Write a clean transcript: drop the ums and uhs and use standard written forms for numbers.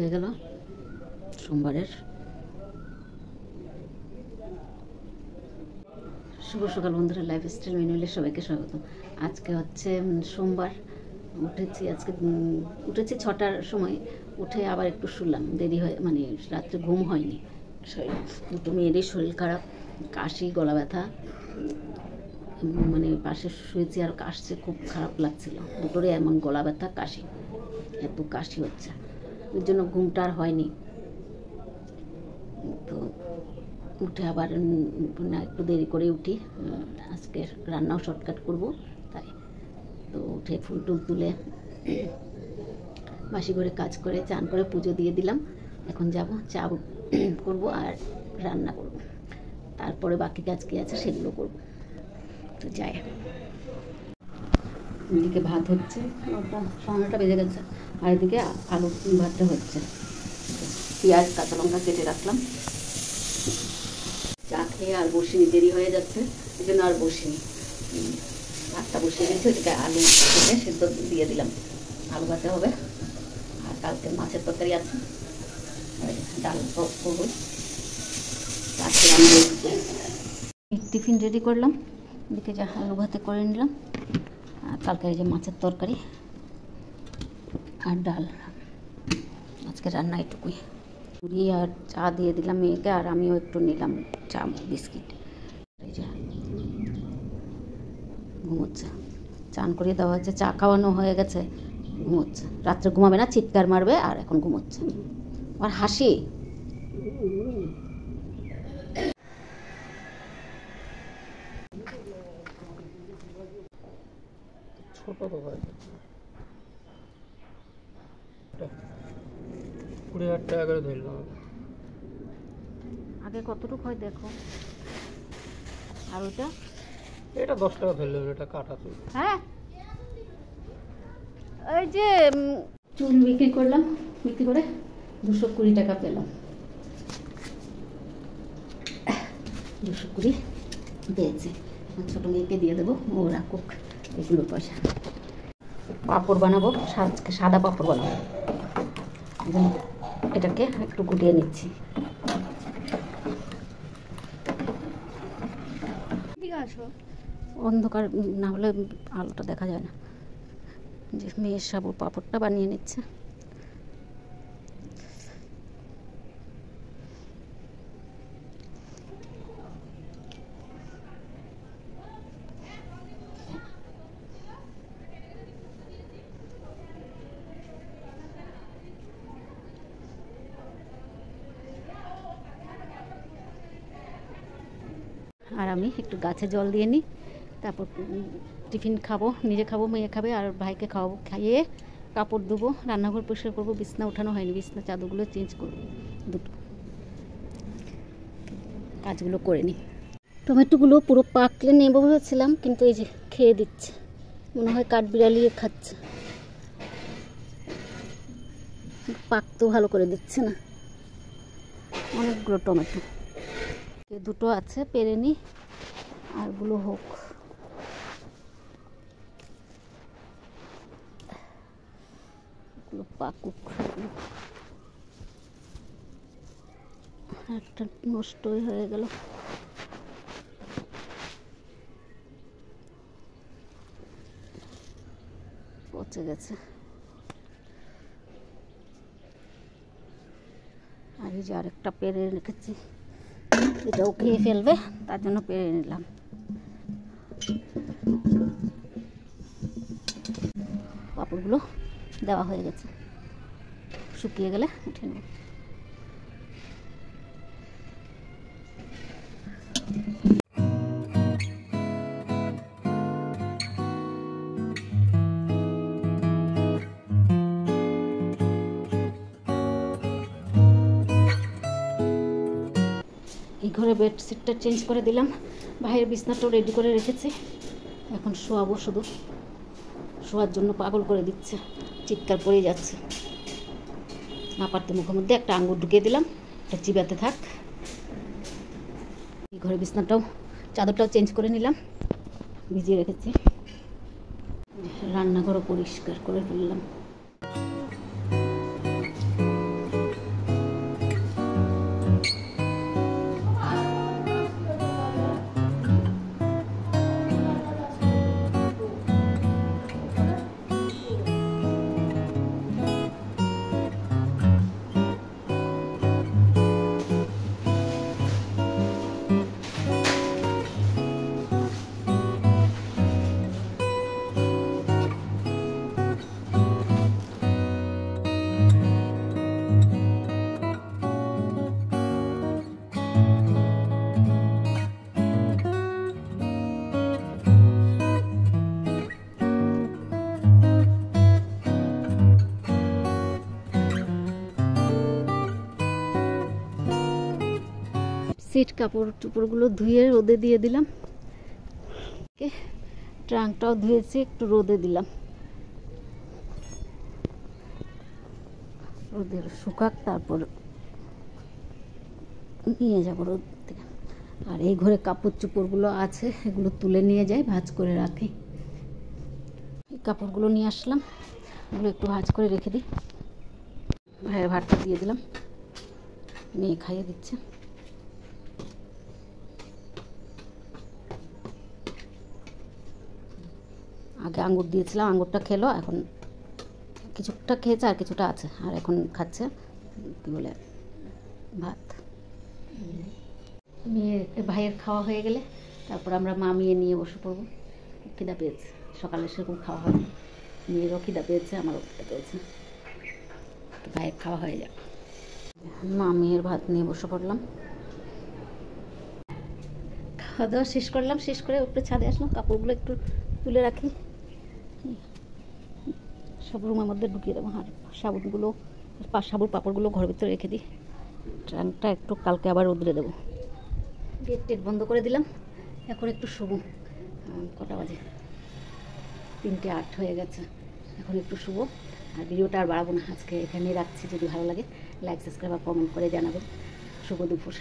হয়ে গেল সোমবারের। শুভ সকাল বন্ধুরা, লাইফস্টাইল মেনুলে সবাইকে স্বাগত। আজকে হচ্ছে সোমবার। উঠেছি 6টার সময়। উঠে আবার একটু শুলাম, দেরি হয়ে মানে রাত্রে ঘুম হয়নি। দুটো মেয়েরই শরীর খারাপ, কাশি, গলা ব্যথা, মানে পাশে শুয়েছি আর কাশছে, খুব খারাপ লাগছিল। দুটোরই এমন গলা ব্যথা, কাশি, এত কাশি হচ্ছে, ওই জন্য ঘুমটা আর হয়নি। তো উঠে আবার একটু দেরি করে উঠি, আজকে রান্নাও শর্টকাট করব তাই। তো উঠে ফুল টুল তুলে বাসি করে কাজ করে চান করে পুজো দিয়ে দিলাম। এখন যাব চা করব আর রান্না করব, তারপরে বাকি কাজ কী আছে সেগুলো করব। তো যাই, এদিকে ভাত হচ্ছে, 9টা বেজে গেছে, আর এদিকে আলু ভাতটা হচ্ছে। পেঁয়াজ কাঁচা লঙ্কা কেটে রাখলাম। চা খেয়ে আর বসিনি, দেরি হয়ে যাচ্ছে, এই জন্য আর বসিনি। ভাতটা বসিয়ে দিয়েছি, ওদিকে আলু কেটে সেদ্ধ দিয়ে দিলাম। আলু ভাতে হবে, আর কালকে মাছের তরকারি আছে, ডাল করবো। টিফিন রেডি করলাম, এদিকে যা আলু ভাতে করে নিলাম, আর কালকে এই যে মাছের তরকারি আর ডাল। আজকে রান্না এটুকুই। পুরি আর চা দিয়ে দিলাম মেয়েকে, আর আমিও একটু নিলাম চা বিস্কিট। এই যে ঘুমোচ্ছে, চান করিয়ে দেওয়া হচ্ছে, চা খাওয়ানো হয়ে গেছে, ঘুমোচ্ছে। রাত্রে ঘুমাবে না, চিৎকার মারবে, আর এখন ঘুমোচ্ছে। আর হাসি, ছোট তো ভাই, 20,000 টাকা করে ধরলাম। আগে কতটুকু হয় দেখো। আর ওটা এটা 10 টাকা ধরলাম, এটা কাটা চুল। হ্যাঁ, ওই যে চুল বিক্রি করলাম, বিক্রি করে 220 টাকা পেলাম। 220 পেয়েছি, ছোটো মেয়েকে দিয়ে দেবো, ও রাখুক এগুলো পয়সা। পাঁপড় বানাবো, সাদা পাঁপড় বানাবো, এটাকে একটু গুটিয়ে নিচ্ছি। অন্ধকার না হলে আলোটা দেখা যায় না। যে মেয়ের সাবুর পাঁপড়টা বানিয়ে নিচ্ছে। আর আমি একটু গাছে জল দিয়ে নিই, তারপর টিফিন খাবো, নিজে খাবো, মেয়ে খাবে, আর ভাইকে খাওয়াবো। খাইয়ে কাপড় দেবো, রান্নাঘর পরিষ্কার করবো, বিছনা উঠানো হয়নি, বিছনা চাদরগুলো চেঞ্জ করবো, দুটো কাজগুলো করে নিই। টমেটোগুলো পুরো পাকলে নেবো ভেবেছিলাম, কিন্তু এই যে খেয়ে দিচ্ছে, মনে হয় কাঠবিড়ালিয়ে খাচ্ছে, পাকতেও ভালো করে দিচ্ছে না। অনেকগুলো টমেটো, দুটো আছে, পেরে নিই, আরগুলো হোক। পাকুক, একটা নষ্টই হয়ে গেল। পচে গেছে। আর এই যে আরেকটা পেরে রেখেছি, এটাও খেয়ে ফেলবে, তার জন্য পেরে নিলাম। পাঁপড়গুলো দেওয়া হয়ে গেছে, শুকিয়ে গেলে উঠে নেব। এই ঘরে বেডশিটটা চেঞ্জ করে দিলাম, বাইরের বিছনাটাও রেডি করে রেখেছি। এখন শোয়াবো, শুধু শোয়ার জন্য পাগল করে দিচ্ছে, চিৎকার পড়ে যাচ্ছে। না পারতে মুখের মধ্যে একটা আঙ্গুর ঢুকিয়ে দিলাম, এটা চিবাতে থাক। এই ঘরে বিছনাটাও, চাদরটাও চেঞ্জ করে নিলাম, ভিজিয়ে রেখেছি। রান্নাঘরও পরিষ্কার করে ফেললাম। বেডশিট কাপড় টুপড়গুলো ধুয়ে রোদে দিয়ে দিলাম। ট্রাঙ্কটাও ধুয়েছি, একটু রোদে দিলাম, রোদের শুকাক, তারপর নিয়ে যাবো রোদ থেকে। আর এই ঘরে কাপড় চোপড়গুলো আছে, এগুলো তুলে নিয়ে যাই, ভাঁজ করে রাখি। এই কাপড়গুলো নিয়ে আসলাম, এগুলো একটু ভাঁজ করে রেখে দিই। ভাইয়ের ভাতটা দিয়ে দিলাম, মেয়ে খাইয়ে দিচ্ছে। আগে আঙ্গুর দিয়েছিলাম, আঙ্গুরটা খেলো, এখন কিছুটা খেয়েছে আর কিছুটা আছে, আর এখন খাচ্ছে কী বলে ভাত। ভাইয়ের খাওয়া হয়ে গেলে তারপর আমরা মা মেয়ে নিয়ে বসে পড়বো। খিদা পেয়েছে, সকালে সেরকম খাওয়া হয়, মেয়েরও খিদা পেয়েছে, আমারও খিদা পেয়েছে, ভাইয়ের খাওয়া হয়ে যাক। মা মেয়ের ভাত নিয়ে বসে পড়লাম, খাওয়া দাওয়া শেষ করলাম। শেষ করে উপরে ছাদে আসলাম, কাপড়গুলো একটু তুলে রাখি, সব রুমের মধ্যে ঢুকিয়ে দেবো। আর সাবুর পাপড়গুলো ঘরের ভিতরে রেখে দিই। ট্রাঙ্কটা একটু কালকে আবার রোদে দেবো। গেট টেট বন্ধ করে দিলাম, এখন একটু শুবো। কটা বাজে? 3:08 হয়ে গেছে, এখন একটু শুবো। আর ভিডিওটা আর বাড়াবো না, আজকে এখানেই রাখছি। যদি ভালো লাগে লাইক সাবস্ক্রাইব আর কমেন্ট করে জানাবেন। শুভ দুপুর।